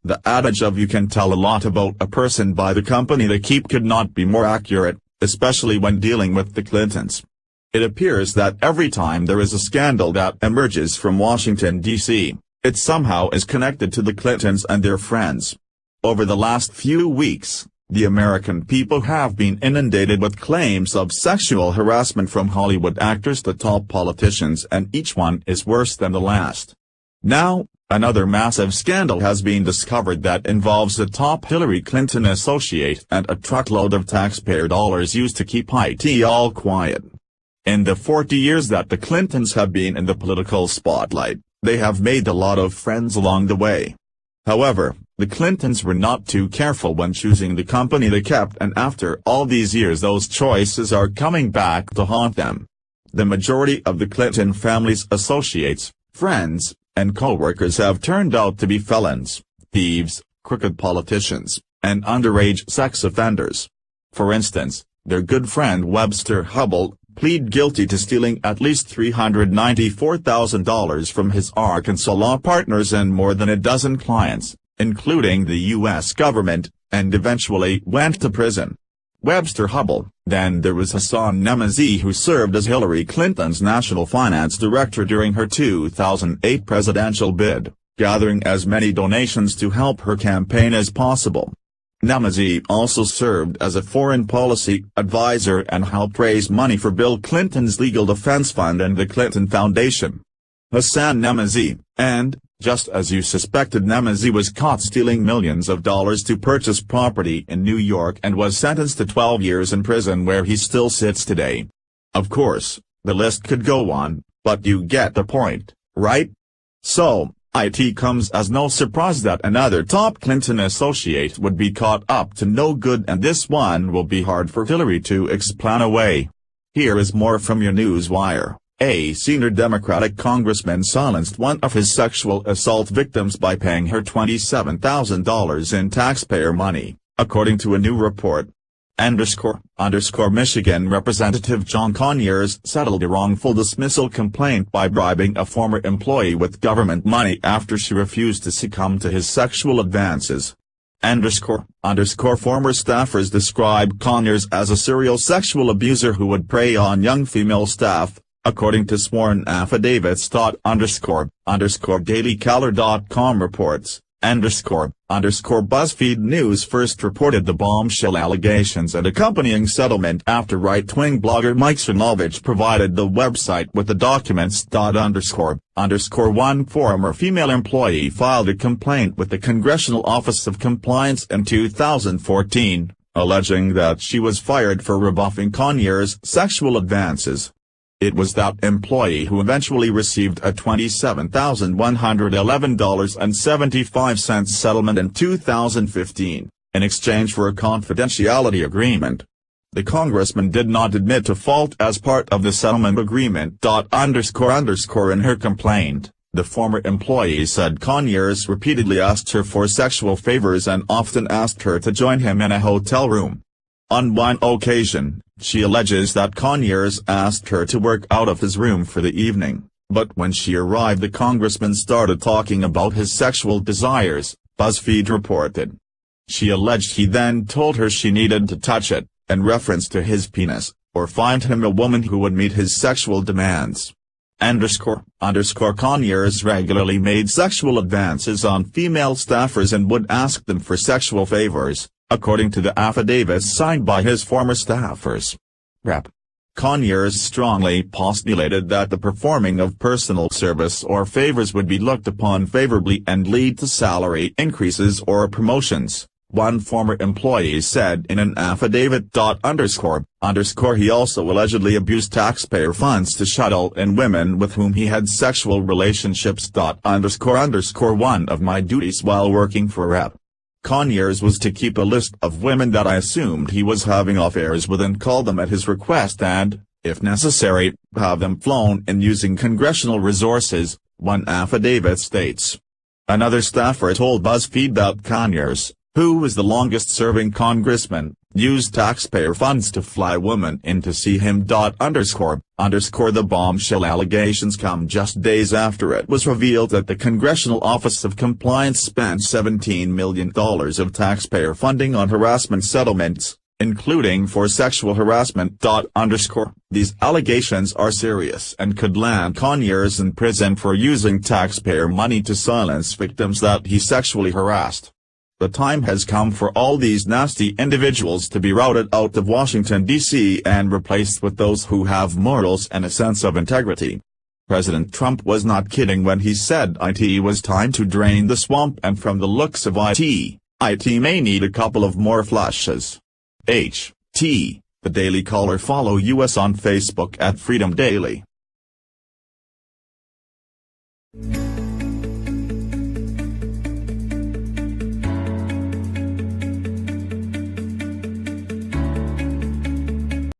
The adage of "you can tell a lot about a person by the company they keep" could not be more accurate, especially when dealing with the Clintons. It appears that every time there is a scandal that emerges from Washington, D.C., it somehow is connected to the Clintons and their friends. Over the last few weeks, the American people have been inundated with claims of sexual harassment from Hollywood actors to top politicians, and each one is worse than the last. Now, another massive scandal has been discovered that involves a top Hillary Clinton associate and a truckload of taxpayer dollars used to keep it all quiet. In the 40 years that the Clintons have been in the political spotlight, they have made a lot of friends along the way. However, the Clintons were not too careful when choosing the company they kept, and after all these years those choices are coming back to haunt them. The majority of the Clinton family's associates, friends, and co-workers have turned out to be felons, thieves, crooked politicians, and underage sex offenders. For instance, their good friend Webster Hubbell pleaded guilty to stealing at least $394,000 from his Arkansas law partners and more than a dozen clients, including the U.S. government, and eventually went to prison. Webster Hubbell. Then there was Hassan Nemezi, who served as Hillary Clinton's national finance director during her 2008 presidential bid, gathering as many donations to help her campaign as possible. Nemezi also served as a foreign policy advisor and helped raise money for Bill Clinton's legal defense fund and the Clinton Foundation. Hassan Nemezi, and, just as you suspected, Nemezi was caught stealing millions of dollars to purchase property in New York and was sentenced to 12 years in prison, where he still sits today. Of course, the list could go on, but you get the point, right? So, it comes as no surprise that another top Clinton associate would be caught up to no good, and this one will be hard for Hillary to explain away. Here is more from your newswire. A senior Democratic congressman silenced one of his sexual assault victims by paying her $27,000 in taxpayer money, according to a new report. Michigan Representative John Conyers settled a wrongful dismissal complaint by bribing a former employee with government money after she refused to succumb to his sexual advances. Former staffers describe Conyers as a serial sexual abuser who would prey on young female staff, according to sworn affidavits. DailyCaller.com reports. BuzzFeed News first reported the bombshell allegations and accompanying settlement after right-wing blogger Mike Cernovich provided the website with the documents. One former female employee filed a complaint with the Congressional Office of Compliance in 2014, alleging that she was fired for rebuffing Conyers' sexual advances. It was that employee who eventually received a $27,111.75 settlement in 2015, in exchange for a confidentiality agreement. The congressman did not admit to fault as part of the settlement agreement. In her complaint, the former employee said Conyers repeatedly asked her for sexual favors and often asked her to join him in a hotel room. On one occasion, she alleges that Conyers asked her to work out of his room for the evening, but when she arrived the congressman started talking about his sexual desires, BuzzFeed reported. She alleged he then told her she needed to touch it, in reference to his penis, or find him a woman who would meet his sexual demands. Conyers regularly made sexual advances on female staffers and would ask them for sexual favors, according to the affidavits signed by his former staffers. Rep. Conyers strongly postulated that the performing of personal service or favors would be looked upon favorably and lead to salary increases or promotions, one former employee said in an affidavit. He also allegedly abused taxpayer funds to shuttle in women with whom he had sexual relationships. One of my duties while working for Rep. Conyers was to keep a list of women that I assumed he was having affairs with and call them at his request and, if necessary, have them flown in using congressional resources, one affidavit states. Another staffer told BuzzFeed that Conyers, who was the longest-serving congressman, used taxpayer funds to fly women in to see him. The bombshell allegations come just days after it was revealed that the Congressional Office of Compliance spent $17 million of taxpayer funding on harassment settlements, including for sexual harassment. These allegations are serious and could land Conyers in prison for using taxpayer money to silence victims that he sexually harassed. The time has come for all these nasty individuals to be routed out of Washington, D.C. and replaced with those who have morals and a sense of integrity. President Trump was not kidding when he said it was time to drain the swamp, and from the looks of it may need a couple of more flushes. The Daily Caller. Follow us on Facebook at Freedom Daily.